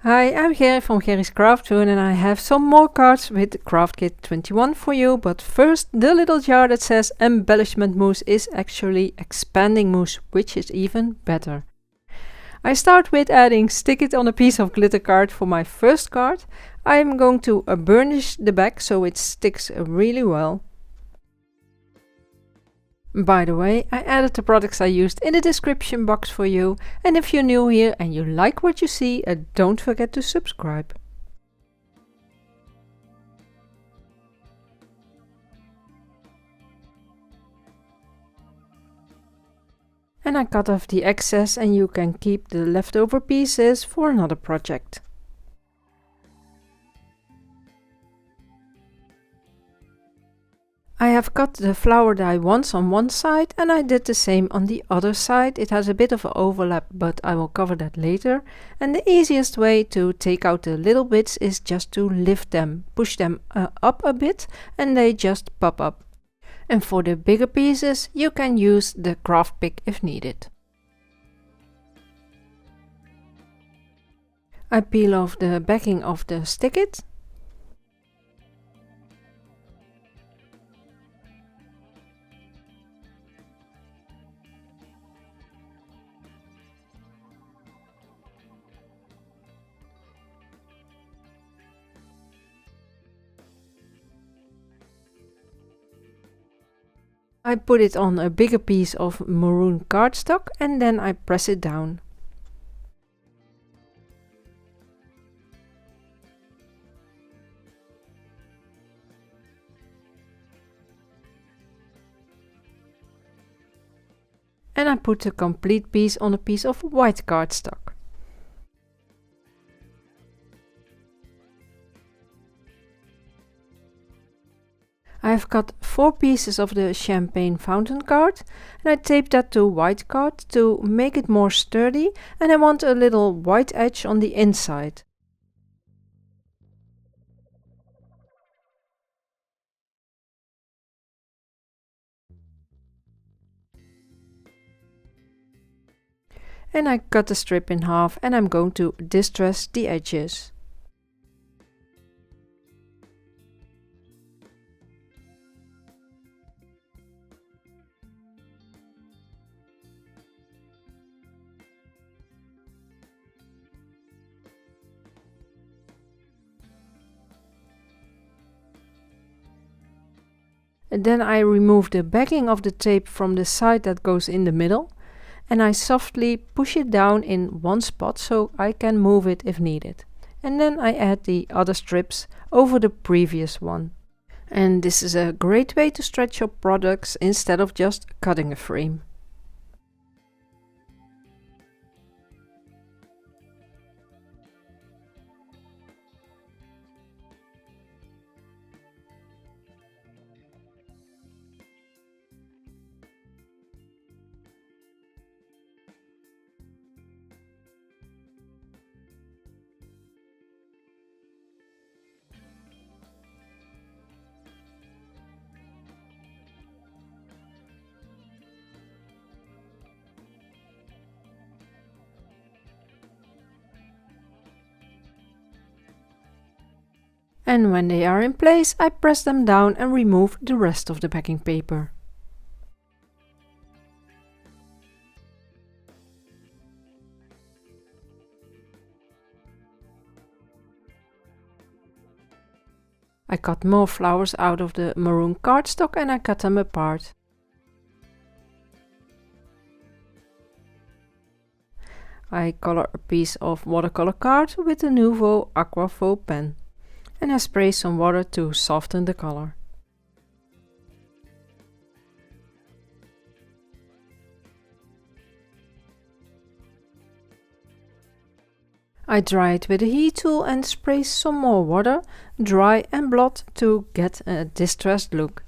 Hi, I'm Gerry from Gerry's Craft Room and I have some more cards with Craft Kit 21 for you, but first the little jar that says embellishment mousse is actually expanding mousse, which is even better. I start with adding stick it on a piece of glitter card for my first card. I'm going to burnish the back so it sticks really well. By the way, I added the products I used in the description box for you, and if you're new here and you like what you see, don't forget to subscribe. And I cut off the excess and you can keep the leftover pieces for another project. I have cut the flower die once on one side and I did the same on the other side. It has a bit of an overlap, but I will cover that later. And the easiest way to take out the little bits is just to lift them, push them up a bit and they just pop up. And for the bigger pieces you can use the craft pick if needed. I peel off the backing of the stick it. I put it on a bigger piece of maroon cardstock and then I press it down. And I put the complete piece on a piece of white cardstock. I have cut 4 pieces of the champagne fountain card and I taped that to white card to make it more sturdy, and I want a little white edge on the inside. And I cut the strip in half and I'm going to distress the edges. And then I remove the backing of the tape from the side that goes in the middle and I softly push it down in one spot so I can move it if needed. And then I add the other strips over the previous one. And this is a great way to stretch your products instead of just cutting a frame. And when they are in place, I press them down and remove the rest of the backing paper. I cut more flowers out of the maroon cardstock and I cut them apart. I color a piece of watercolor card with the Nuvo Aqua Flow pen. And I spray some water to soften the color. I dry it with a heat tool and spray some more water, dry and blot to get a distressed look.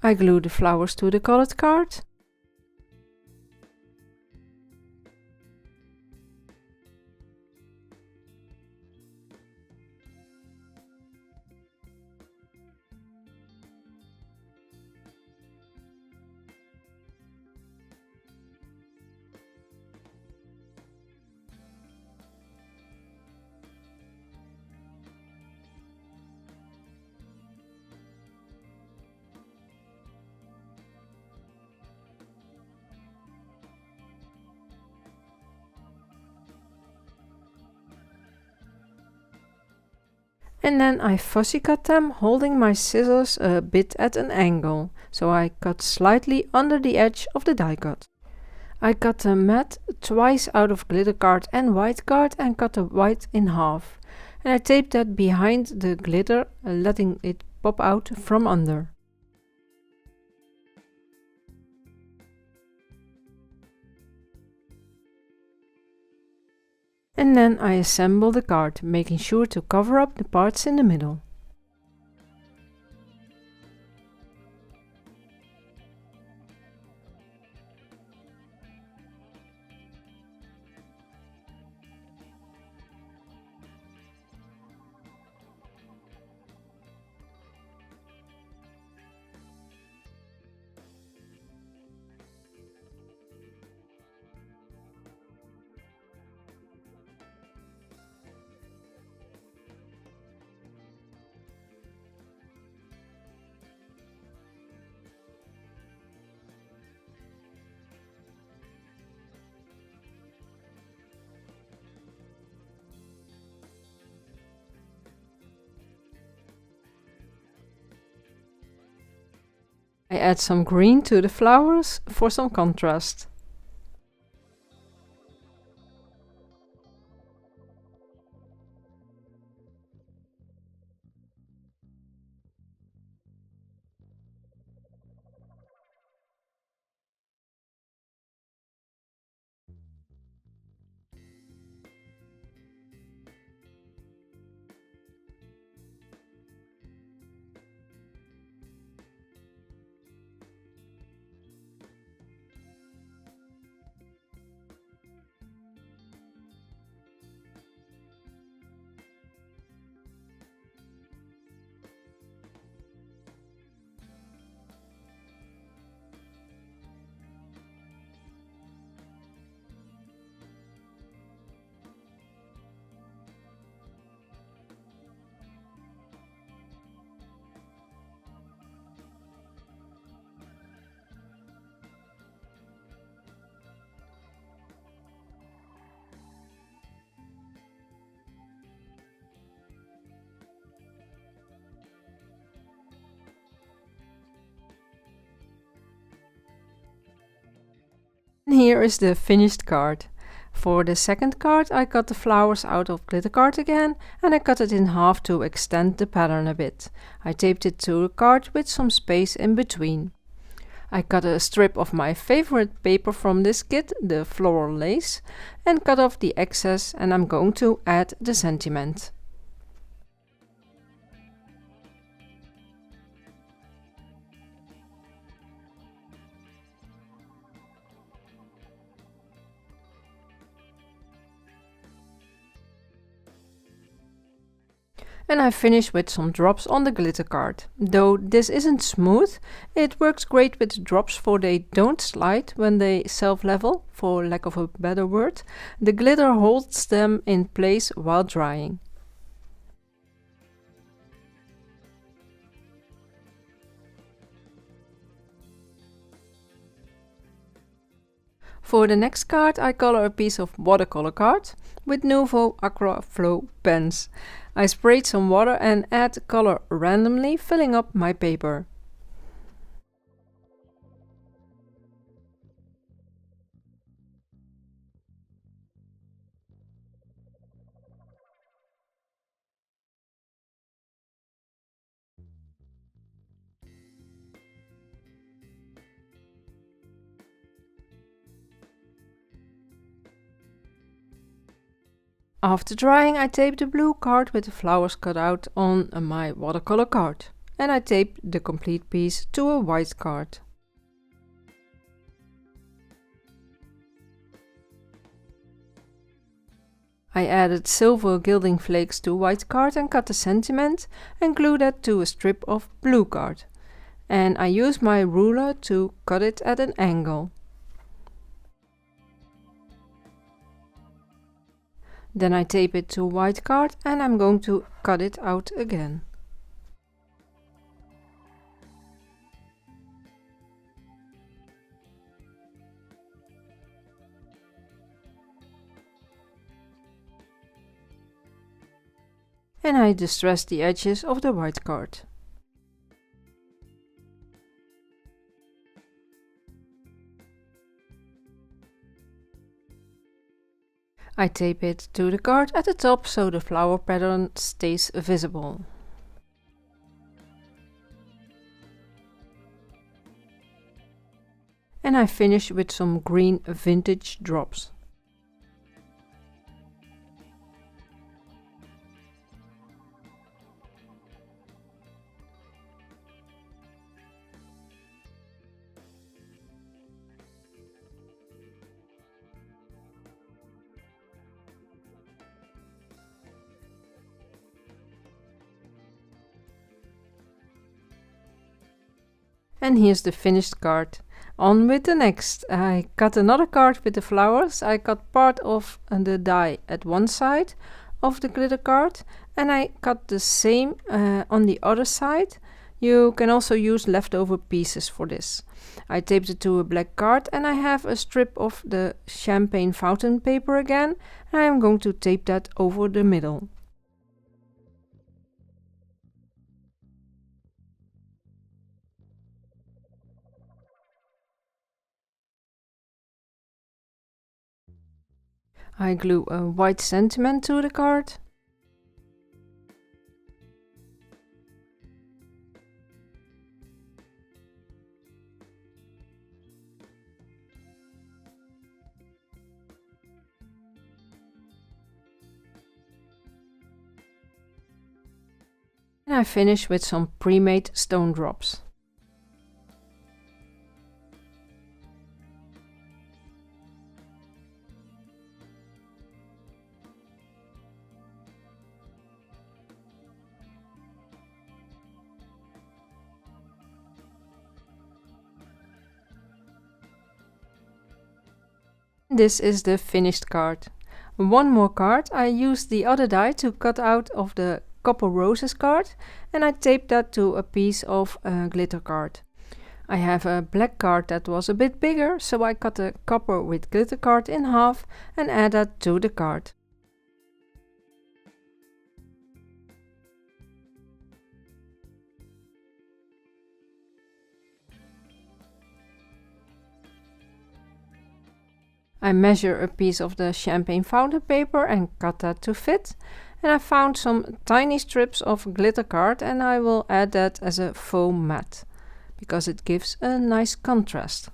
I glue the flowers to the colored card. And then I fussy cut them, holding my scissors a bit at an angle, so I cut slightly under the edge of the die cut. I cut the matte twice out of glitter card and white card and cut the white in half. And I taped that behind the glitter, letting it pop out from under. And then I assemble the card, making sure to cover up the parts in the middle. I add some green to the flowers for some contrast. And here is the finished card. For the second card I cut the flowers out of glitter card again and I cut it in half to extend the pattern a bit. I taped it to the card with some space in between. I cut a strip of my favorite paper from this kit, the floral lace, and cut off the excess, and I'm going to add the sentiment. And I finish with some drops on the glitter card. Though this isn't smooth, it works great with drops for they don't slide when they self-level, for lack of a better word. The glitter holds them in place while drying. For the next card I color a piece of watercolor card with Nuvo Aqua Flow pens. I sprayed some water and add color randomly, filling up my paper. After drying, I taped the blue card with the flowers cut out on my watercolor card. And I taped the complete piece to a white card. I added silver gilding flakes to white card and cut the sentiment and glued that to a strip of blue card. And I used my ruler to cut it at an angle. Then I tape it to white card and I'm going to cut it out again. and I distress the edges of the white card. I tape it to the card at the top so the flower pattern stays visible. And I finish with some green vintage drops. And here's the finished card. On with the next. I cut another card with the flowers. I cut part of the die at one side of the glitter card, and I cut the same on the other side. You can also use leftover pieces for this. I taped it to a black card, and I have a strip of the champagne fountain paper again, and I am going to tape that over the middle. I glue a white sentiment to the card. And I finish with some pre-made stone drops. This is the finished card. One more card. I used the other die to cut out of the copper roses card, and I taped that to a piece of glitter card. I have a black card that was a bit bigger, so I cut the copper with glitter card in half and add that to the card. I measure a piece of the champagne fountain paper and cut that to fit. And I found some tiny strips of glitter card, and I will add that as a foam mat, because it gives a nice contrast.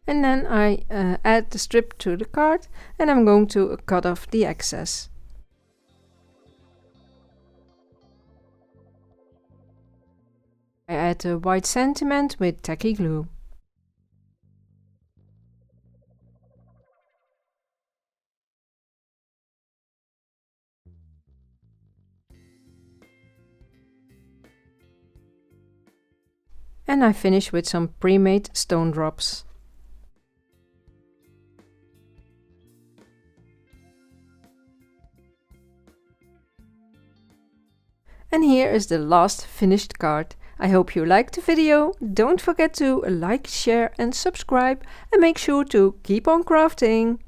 And then I add the strip to the card, and I'm going to cut off the excess. I add the white sentiment with tacky glue. And I finish with some pre-made stone drops. And here is the last finished card. I hope you liked the video. Don't forget to like, share and subscribe, and make sure to keep on crafting.